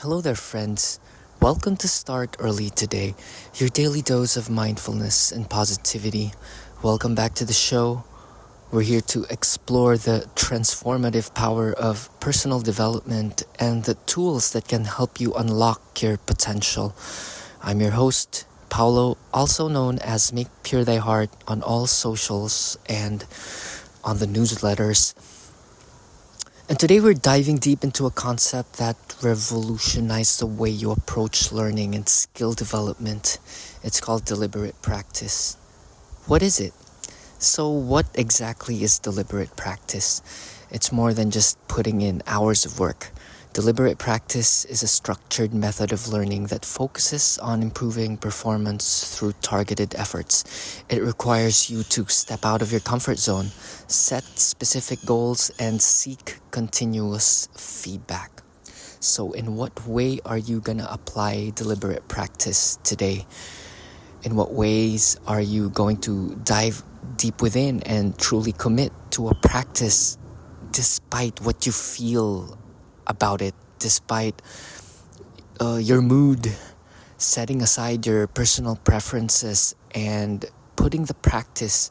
Hello there, friends. Welcome to Start Early Today, your daily dose of mindfulness and positivity. Welcome back to the show. We're here to explore the transformative power of personal development and the tools that can help you unlock your potential. I'm your host, Paolo, also known as Make Pure Thy Heart on all socials and on the newsletters. And today we're diving deep into a concept that revolutionized the way you approach learning and skill development. It's called deliberate practice. What is it? So what exactly is deliberate practice? It's more than just putting in hours of work. Deliberate practice is a structured method of learning that focuses on improving performance through targeted efforts. It requires you to step out of your comfort zone, set specific goals, and seek continuous feedback. So in what way are you going to apply deliberate practice today? In what ways are you going to dive deep within and truly commit to a practice despite what you feel about it, despite your mood, setting aside your personal preferences and putting the practice,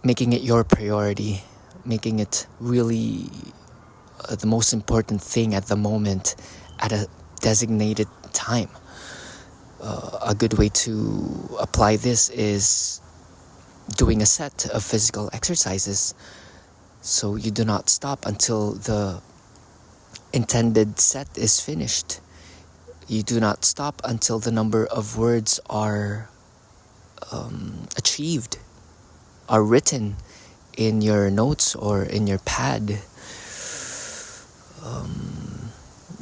making it your priority, making it really the most important thing at the moment at a designated time. A good way to apply this is doing a set of physical exercises. So you do not stop until the intended set is finished. You do not stop until the number of words are achieved, are written in your notes or in your pad.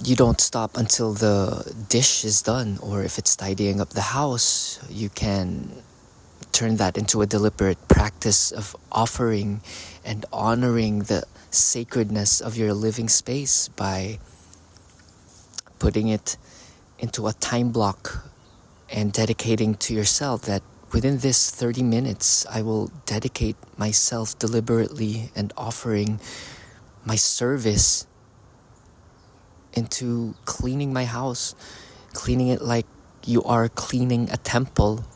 You don't stop until the dish is done, or if it's tidying up the house, you can turn that into a deliberate practice of offering and honoring the sacredness of your living space by putting it into a time block and dedicating to yourself that within this 30 minutes, I will dedicate myself deliberately and offering my service into cleaning my house, cleaning it like you are cleaning a temple,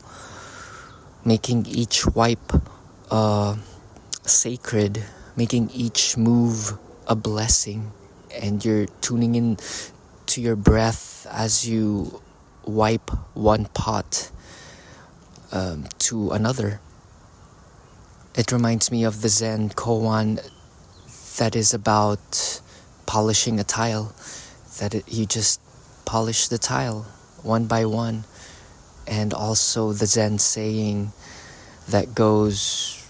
making each wipe sacred, making each move a blessing, and you're tuning in to your breath as you wipe one pot to another. It reminds me of the Zen koan that is about polishing a tile, you just polish the tile one by one, and also the Zen saying that goes,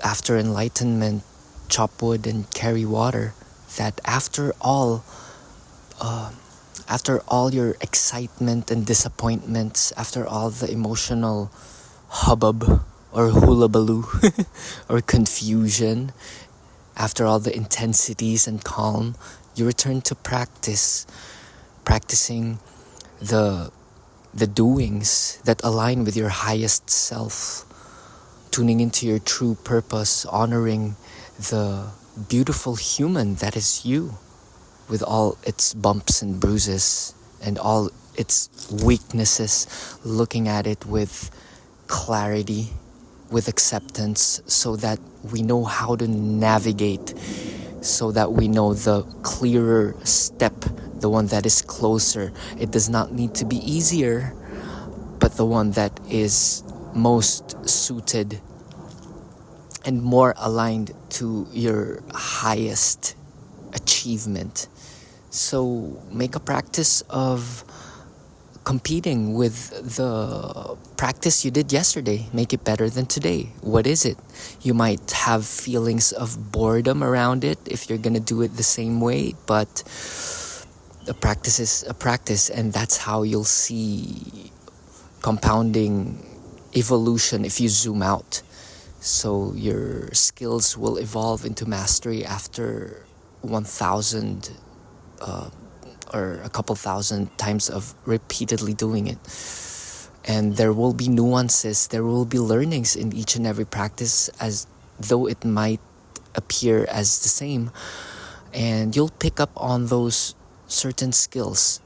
after enlightenment, chop wood and carry water, that after all your excitement and disappointments, after all the emotional hubbub or hullabaloo or confusion, after all the intensities and calm, you return to practicing the doings that align with your highest self, tuning into your true purpose, honoring the beautiful human that is you, with all its bumps and bruises and all its weaknesses, looking at it with clarity, with acceptance, so that we know how to navigate, so that we know the clearer step, the one that is closer. It does not need to be easier, but the one that is most suited and more aligned to your highest achievement. So make a practice of competing with the practice you did yesterday. Make it better than today. What is it? You might have feelings of boredom around it if you're gonna do it the same way, but a practice is a practice, and that's how you'll see compounding evolution if you zoom out. So your skills will evolve into mastery after 1,000 or a couple thousand times of repeatedly doing it. And there will be nuances, there will be learnings in each and every practice, as though it might appear as the same. and you'll pick up on those certain skills.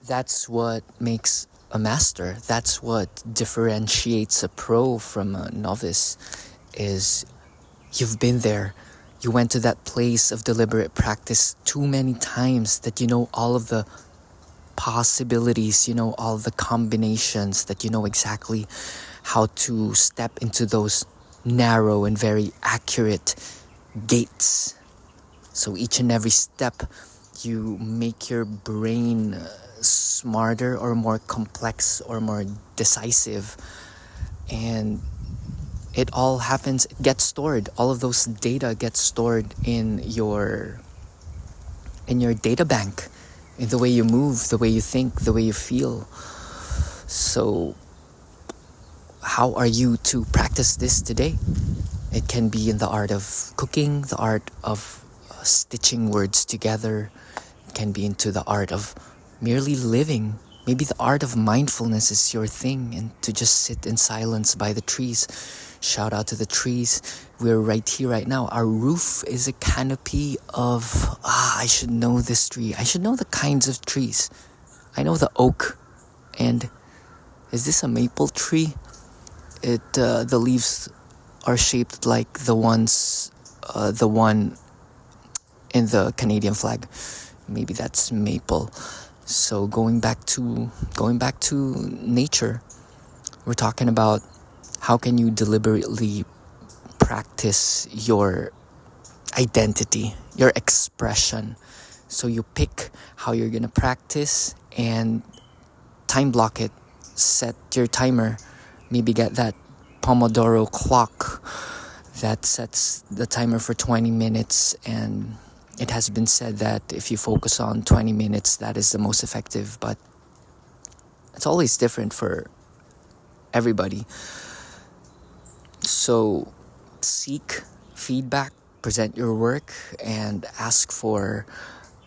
That's what makes a master. That's what differentiates a pro from a novice, is you've been there. You went to that place of deliberate practice too many times that you know all of the possibilities, you know all the combinations, that you know exactly how to step into those narrow and very accurate gates. So each and every step, you make your brain smarter or more complex or more decisive, and it all happens, it gets stored. All of those data get stored in your data bank, in the way you move, the way you think, the way you feel. So how are you to practice this today? It can be in the art of cooking, the art of stitching words together. It can be into the art of merely living. Maybe the art of mindfulness is your thing, and to just sit in silence by the trees. Shout out to the trees. We're right here, right now. Our roof is a canopy of, I should know this tree. I should know the kinds of trees. I know the oak. And is this a maple tree? The leaves are shaped like the one in the Canadian flag. Maybe that's maple. So going back to nature, we're talking about how can you deliberately practice your identity, your expression. So you pick how you're gonna practice and time block it. Set your timer. Maybe get that Pomodoro clock that sets the timer for 20 minutes, and it has been said that if you focus on 20 minutes, that is the most effective, but it's always different for everybody. So seek feedback, present your work, and ask for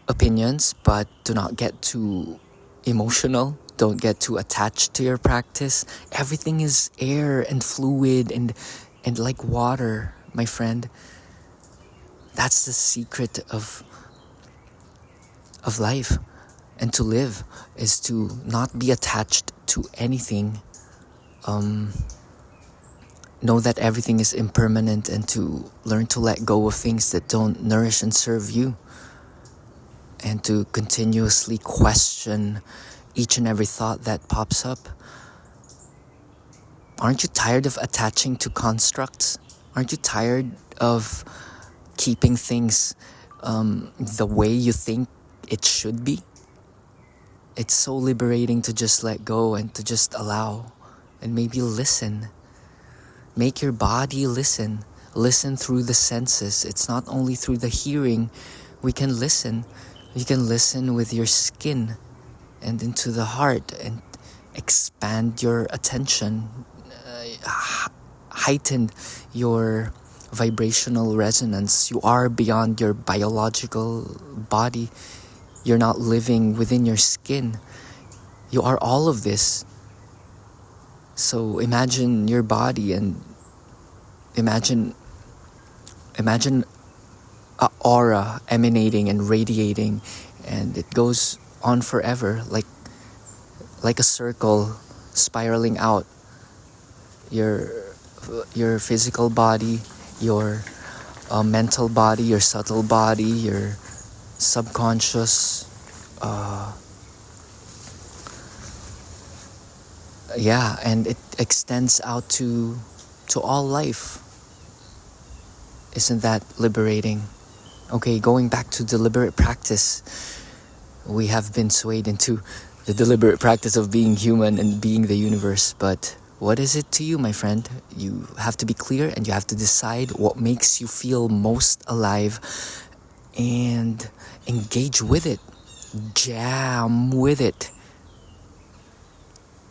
opinions, but do not get too emotional. Don't get too attached to your practice. Everything is air and fluid and like water, my friend. That's the secret of life. And to live is to not be attached to anything. Know that everything is impermanent, and to learn to let go of things that don't nourish and serve you. And to continuously question each and every thought that pops up. Aren't you tired of attaching to constructs? Aren't you tired of keeping things the way you think it should be? It's so liberating to just let go and to just allow and maybe listen. Make your body listen. Listen through the senses. It's not only through the hearing. We can listen. You can listen with your skin and into the heart, and expand your attention, heighten your vibrational resonance. You are beyond your biological body. You're not living within your skin. You are all of this. So imagine your body, and imagine a aura emanating and radiating, and it goes on forever, like a circle spiraling out. Your physical body, your mental body, your subtle body, your subconscious, and it extends out to all life. Isn't that liberating? Okay, going back to deliberate practice, we have been swayed into the deliberate practice of being human and being the universe, but what is it to you, my friend? You have to be clear, and you have to decide what makes you feel most alive, and engage with it. Jam with it.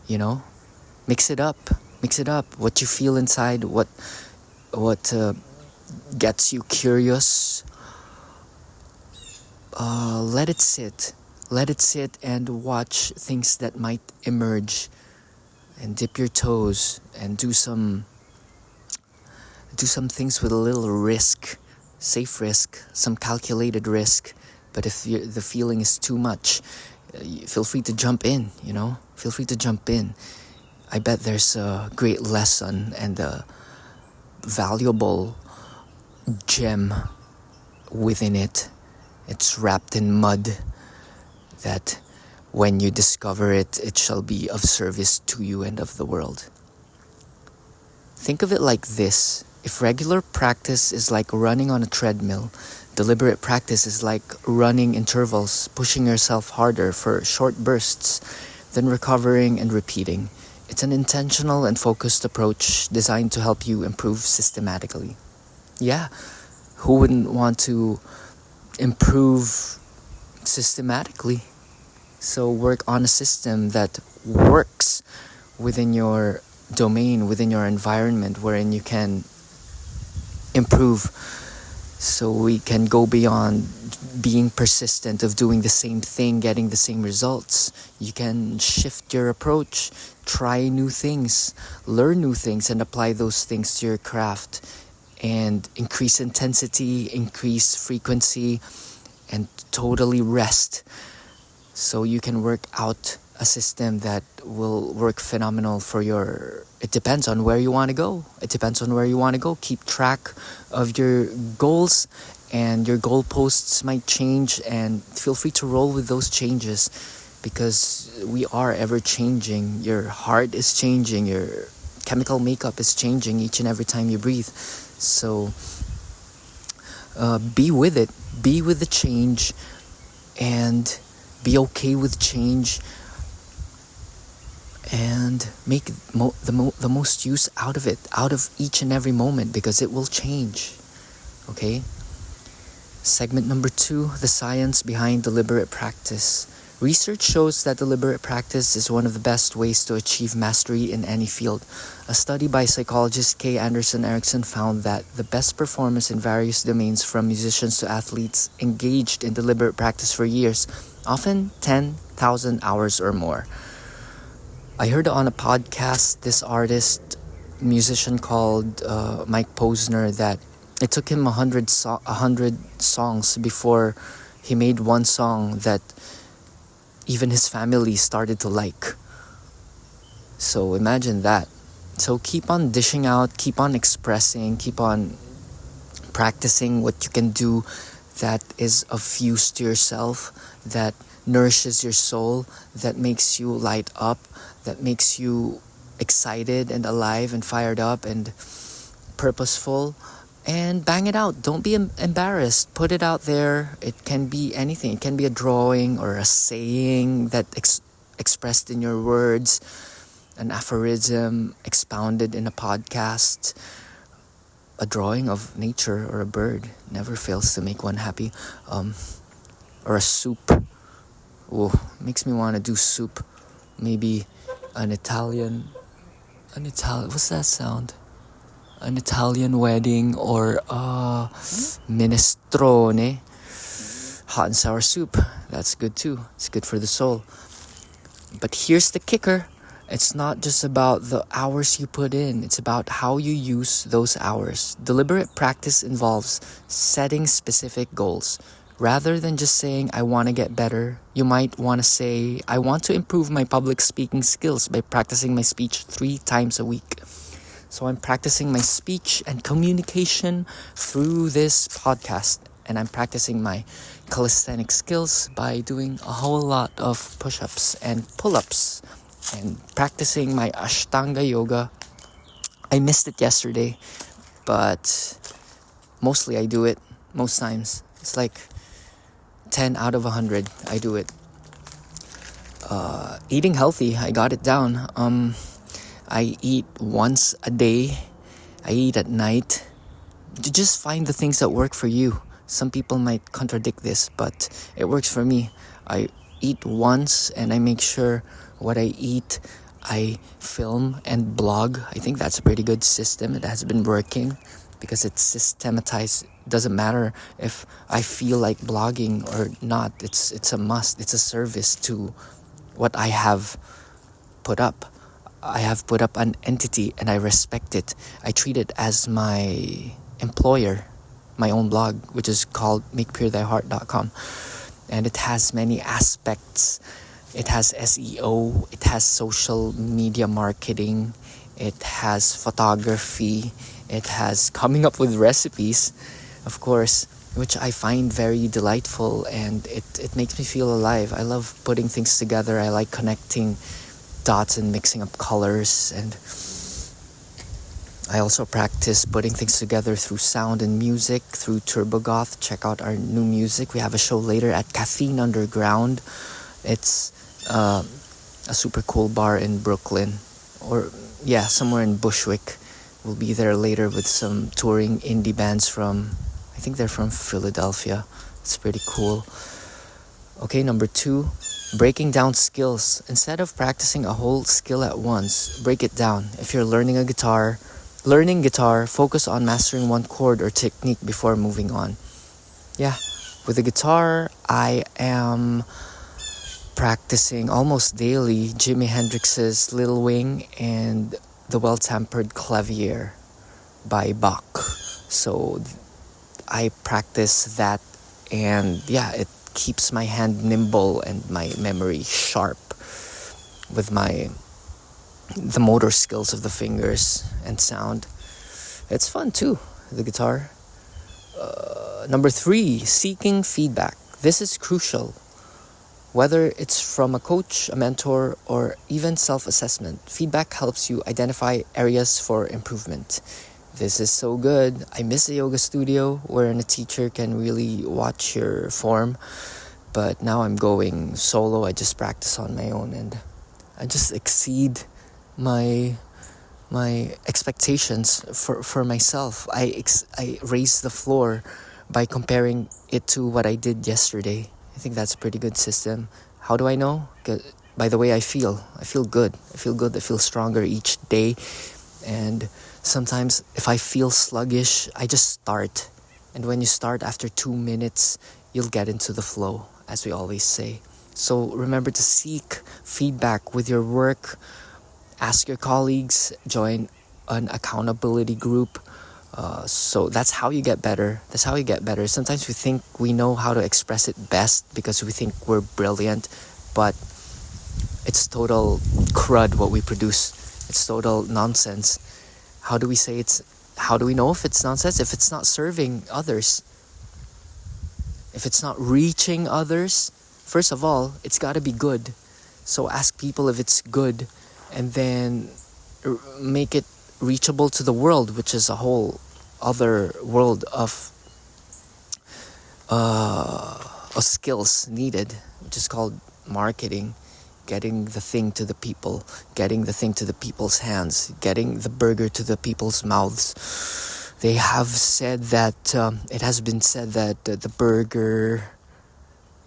You know? Mix it up. What you feel inside, what gets you curious. Let it sit and watch things that might emerge, and dip your toes and do some things with a little risk. safe risk, some calculated risk. But if the feeling is too much, feel free to jump in, Feel free to jump in. I bet there's a great lesson and a valuable gem within it. It's wrapped in mud that when you discover it, it shall be of service to you and of the world. Think of it like this. If regular practice is like running on a treadmill, deliberate practice is like running intervals, pushing yourself harder for short bursts, then recovering and repeating. It's an intentional and focused approach designed to help you improve systematically. Yeah, who wouldn't want to improve systematically? So work on a system that works within your domain, within your environment, wherein you can improve. So we can go beyond being persistent of doing the same thing, getting the same results. You can shift your approach, try new things, learn new things, and apply those things to your craft, and increase intensity, increase frequency, and totally rest. So you can work out a system that will work phenomenal for your... It depends on where you want to go. Keep track of your goals, and your goalposts might change, and feel free to roll with those changes, because we are ever changing. Your heart is changing, your chemical makeup is changing each and every time you breathe. So be with it, be with the change, and be okay with change, and make the most use out of it, out of each and every moment, because it will change. Okay? Segment number 2, the science behind deliberate practice. Research shows that deliberate practice is one of the best ways to achieve mastery in any field. A study by psychologist K. Anderson Erickson found that the best performers in various domains, from musicians to athletes, engaged in deliberate practice for years, often 10,000 hours or more. I heard on a podcast this musician called Mike Posner, that it took him 100 songs before he made one song that even his family started to like. So imagine that. So keep on dishing out, keep on expressing, keep on practicing what you can do that is of use to yourself, that nourishes your soul, that makes you light up, that makes you excited and alive and fired up and purposeful. And bang it out. Don't be embarrassed. Put it out there. It can be anything. It can be a drawing or a saying that expressed in your words, an aphorism expounded in a podcast, a drawing of nature or a bird. Never fails to make one happy. Or a soup. Oh, makes me want to do soup. Maybe an Italian. What's that sound? An Italian wedding, or minestrone, hot and sour soup. That's good too. It's good for the soul. But here's the kicker. It's not just about the hours you put in. It's about how you use those hours. Deliberate practice involves setting specific goals. Rather than just saying, I want to get better, you might want to say, I want to improve my public speaking skills by practicing my speech 3 times a week. So I'm practicing my speech and communication through this podcast. And I'm practicing my calisthenic skills by doing a whole lot of push-ups and pull-ups. And practicing my Ashtanga yoga. I missed it yesterday, but mostly I do it most times. It's like 10 out of 100 I do it. Eating healthy, I got it down. I eat once a day. I eat at night. You just find the things that work for you. Some people might contradict this, but it works for me. I eat once, and I make sure what I eat, I film and blog. I think that's a pretty good system. It has been working because it's systematized. Doesn't matter if I feel like blogging or not. It's a must. It's a service to what I have put up. I have put up an entity and I respect it. I treat it as my employer. my own blog, which is called makepurethyheart.com. And it has many aspects. It has SEO, it has social media marketing, it has photography, it has coming up with recipes, of course, which I find very delightful, and it makes me feel alive. I love putting things together. I like connecting dots and mixing up colors, and I also practice putting things together through sound and music, through TurboGoth. Check out our new music. We have a show later at Caffeine Underground. It's a super cool bar in Brooklyn, or somewhere in Bushwick. We'll be there later with some touring indie bands from, I think they're from Philadelphia. It's pretty cool. Okay, number 2, breaking down skills. Instead of practicing a whole skill at once, break it down. If you're learning guitar, focus on mastering one chord or technique before moving on. Yeah, with the guitar, I am practicing almost daily Jimi Hendrix's Little Wing and the Well-Tempered Clavier by Bach. So I practice that, and it keeps my hand nimble and my memory sharp with the motor skills of the fingers and sound. It's fun too, the guitar. Number 3, seeking feedback. This is crucial. Whether it's from a coach, a mentor, or even self-assessment, feedback helps you identify areas for improvement. This is so good. I miss a yoga studio wherein a teacher can really watch your form. But now I'm going solo. I just practice on my own, and I just exceed my expectations for myself. I raise the floor by comparing it to what I did yesterday. I think that's a pretty good system. How do I know? By the way I feel. I feel good. I feel stronger each day. And sometimes if I feel sluggish, I just start. And when you start after 2 minutes, you'll get into the flow, as we always say. So remember to seek feedback with your work. Ask your colleagues. Join an accountability group. So that's how you get better. Sometimes we think we know how to express it best because we think we're brilliant, but it's total crud what we produce. It's total nonsense. How do we know if it's nonsense? If it's not serving others, if it's not reaching others, first of all, it's got to be good. So ask people if it's good, and then make it reachable to the world, which is a whole other world of skills needed, which is called marketing. Getting the thing to the people, getting the thing to the people's hands, getting the burger to the people's mouths. They have said that it has been said that the burger,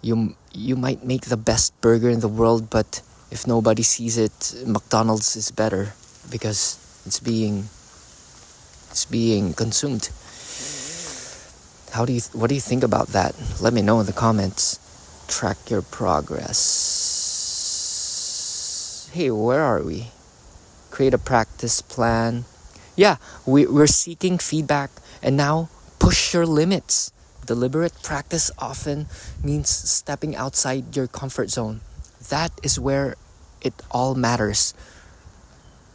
you might make the best burger in the world, but if nobody sees it, McDonald's is better because it's being consumed. What do you think about that? Let me know in the comments. Track your progress. Hey, where are we? Create a practice plan. Yeah, we're seeking feedback, and now push your limits. Deliberate practice often means stepping outside your comfort zone. That is where it all matters.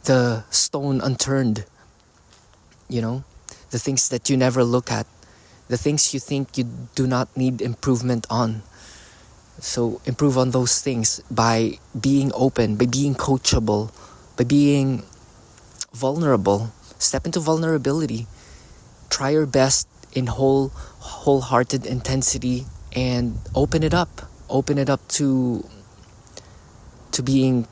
The stone unturned. The things that you never look at, the things you think you do not need improvement on. So improve on those things by being open, by being coachable, by being vulnerable. Step into vulnerability. Try your best in wholehearted intensity, and open it up to being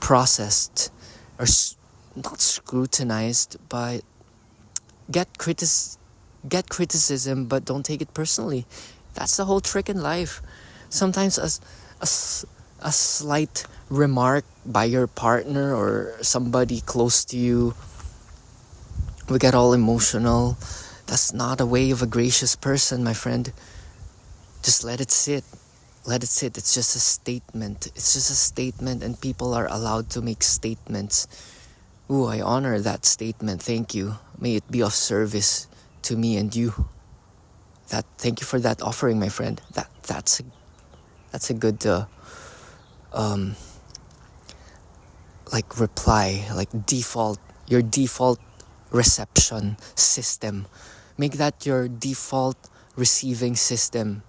processed, or not scrutinized, but get criticism, but don't take it personally. That's the whole trick in life. Sometimes a slight remark by your partner or somebody close to you, we get all emotional. That's not a way of a gracious person, my friend. Just let it sit. It's just a statement, and people are allowed to make statements. Ooh, I honor that statement. Thank you. May it be of service to me and you. Thank you for that offering, my friend. That's a good like reply, like your default reception system. Make that your default receiving system.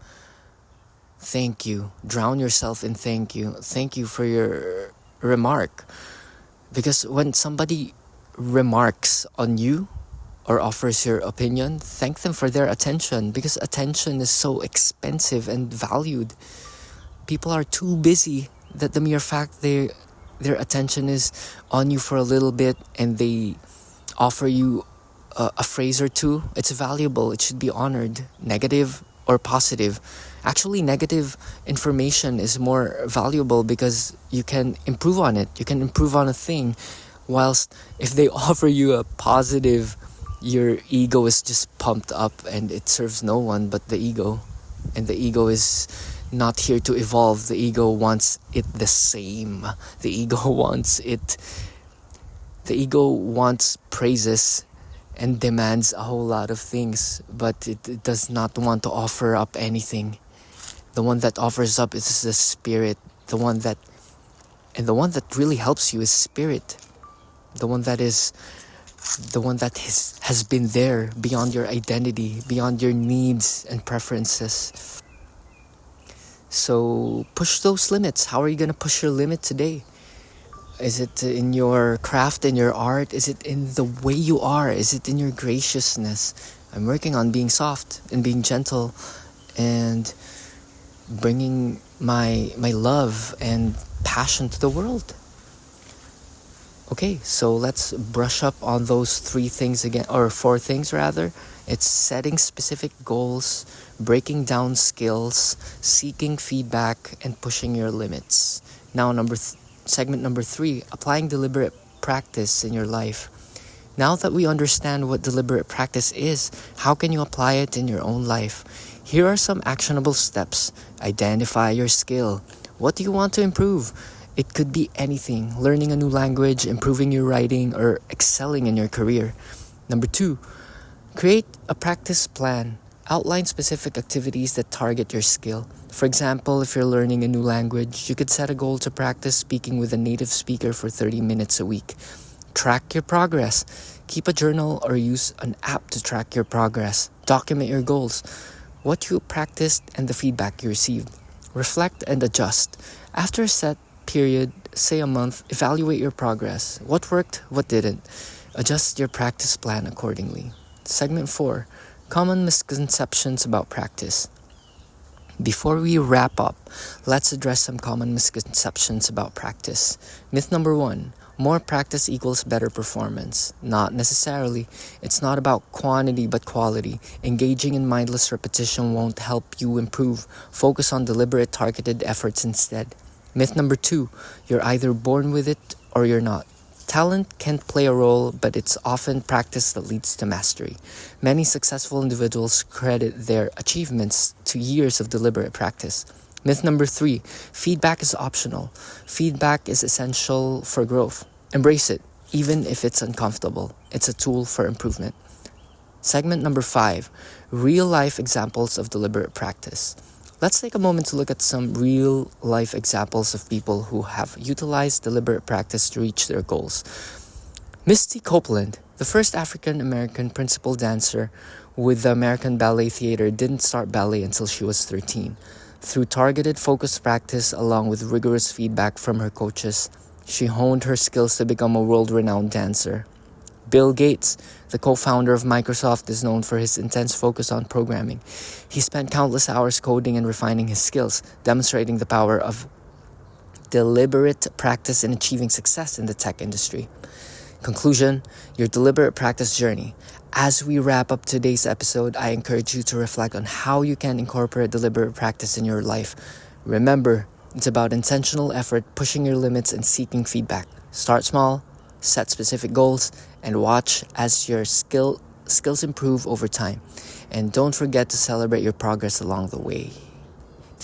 Thank you. Drown yourself in thank you. Thank you for your remark. Because when somebody remarks on you or offers your opinion, thank them for their attention, because attention is so expensive and valued. People are too busy that the mere fact their attention is on you for a little bit and they offer you a phrase or two, it's valuable. It should be honored, negative or positive. Actually, negative information is more valuable because you can improve on it. You can improve on a thing. Whilst if they offer you a positive, your ego is just pumped up and it serves no one but the ego. And the ego is not here to evolve. The ego wants it the same. The ego wants praises and demands a whole lot of things, but it does not want to offer up anything. The one that offers up is the spirit. The one that really helps you is spirit. The one that has been there beyond your identity, beyond your needs and preferences. So push those limits. How are you going to push your limit today? Is it in your craft, in your art? Is it in the way you are? Is it in your graciousness? I'm working on being soft and being gentle and bringing my love and passion to the world. Okay, so let's brush up on those 3 things again, or 4 things rather. It's setting specific goals, breaking down skills, seeking feedback, and pushing your limits. Now, segment number 3, applying deliberate practice in your life. Now that we understand what deliberate practice is, how can you apply it in your own life? Here are some actionable steps. Identify your skill. What do you want to improve? It could be anything: learning a new language, improving your writing, or excelling in your career. Number 2, create a practice plan. Outline specific activities that target your skill. For example, if you're learning a new language, you could set a goal to practice speaking with a native speaker for 30 minutes a week. Track your progress. Keep a journal or use an app to track your progress. Document your goals, what you practiced, and the feedback you received. Reflect and adjust. After a set period, say a month, evaluate your progress. What worked, what didn't. Adjust your practice plan accordingly. Segment 4, common misconceptions about practice. Before we wrap up, let's address some common misconceptions about practice. Myth number 1, more practice equals better performance. Not necessarily. It's not about quantity but quality. Engaging in mindless repetition won't help you improve. Focus on deliberate, targeted efforts instead. Myth number 2, you're either born with it or you're not. Talent can play a role, but it's often practice that leads to mastery. Many successful individuals credit their achievements to years of deliberate practice. Myth number 3, feedback is optional. Feedback is essential for growth. Embrace it, even if it's uncomfortable. It's a tool for improvement. Segment number 5, real-life examples of deliberate practice. Let's take a moment to look at some real-life examples of people who have utilized deliberate practice to reach their goals. Misty Copeland, the first African-American principal dancer with the American Ballet Theatre, didn't start ballet until she was 13. Through targeted focused practice along with rigorous feedback from her coaches, she honed her skills to become a world-renowned dancer. Bill Gates, the co-founder of Microsoft, is known for his intense focus on programming. He spent countless hours coding and refining his skills, demonstrating the power of deliberate practice in achieving success in the tech industry. Conclusion, your deliberate practice journey. As we wrap up today's episode, I encourage you to reflect on how you can incorporate deliberate practice in your life. Remember, it's about intentional effort, pushing your limits, and seeking feedback. Start small, set specific goals, and watch as your skills improve over time. And don't forget to celebrate your progress along the way.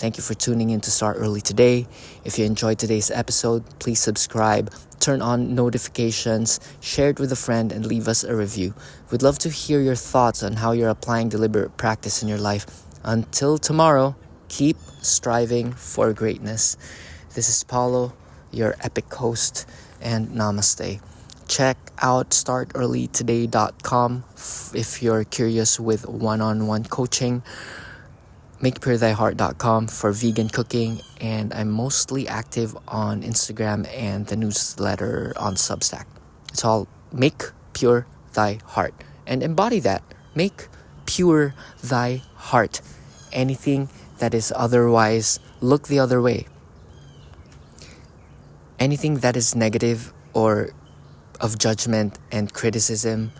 Thank you for tuning in to Start Early today. If you enjoyed today's episode, please subscribe, turn on notifications, share it with a friend, and leave us a review. We'd love to hear your thoughts on how you're applying deliberate practice in your life. Until tomorrow, keep striving for greatness. This is Paolo, your epic host, and namaste. Check out startearlytoday.com if you're curious with one-on-one coaching. MakePureThyHeart.com for vegan cooking, and I'm mostly active on Instagram and the newsletter on Substack. It's all Make Pure Thy Heart, and embody that. Make pure thy heart. Anything that is otherwise, look the other way. Anything that is negative or of judgment and criticism,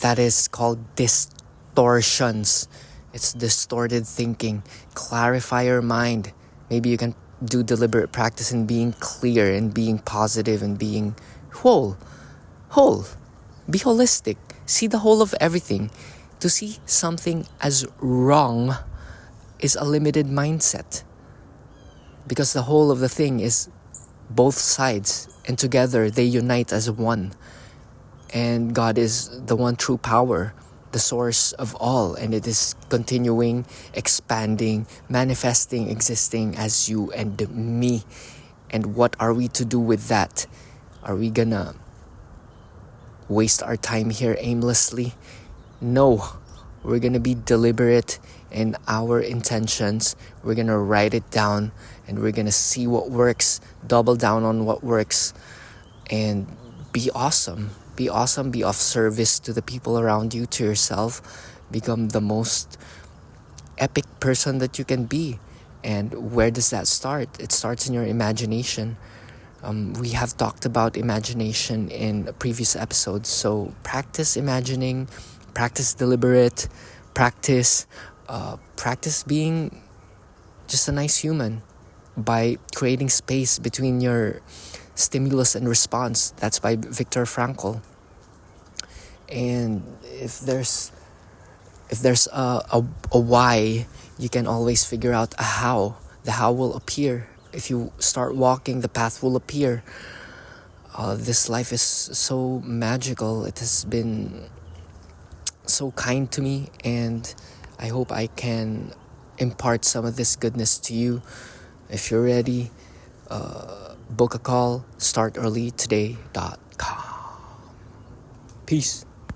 that is called distortions. It's distorted thinking. Clarify your mind. Maybe you can do deliberate practice in being clear and being positive and being whole. Be holistic. See the whole of everything. To see something as wrong is a limited mindset, because the whole of the thing is both sides, and together they unite as one. And God is the one true power, the source of all, and it is continuing, expanding, manifesting, existing as you and me. And what are we to do with that? Are we gonna waste our time here aimlessly? No, we're gonna be deliberate in our intentions. We're gonna write it down, and we're gonna see what works, double down on what works, and be awesome. Be awesome, be of service to the people around you, to yourself. Become the most epic person that you can be. And where does that start? It starts in your imagination. We have talked about imagination in previous episodes. So practice imagining, practice deliberate, practice being just a nice human by creating space between your stimulus and response. That's by Viktor Frankl. And if there's a why, you can always figure out a how. The how will appear. If you start walking, the path will appear. This life is so magical. It has been so kind to me, and I hope I can impart some of this goodness to you. If you're ready, book a call, startearlytoday.com. Peace.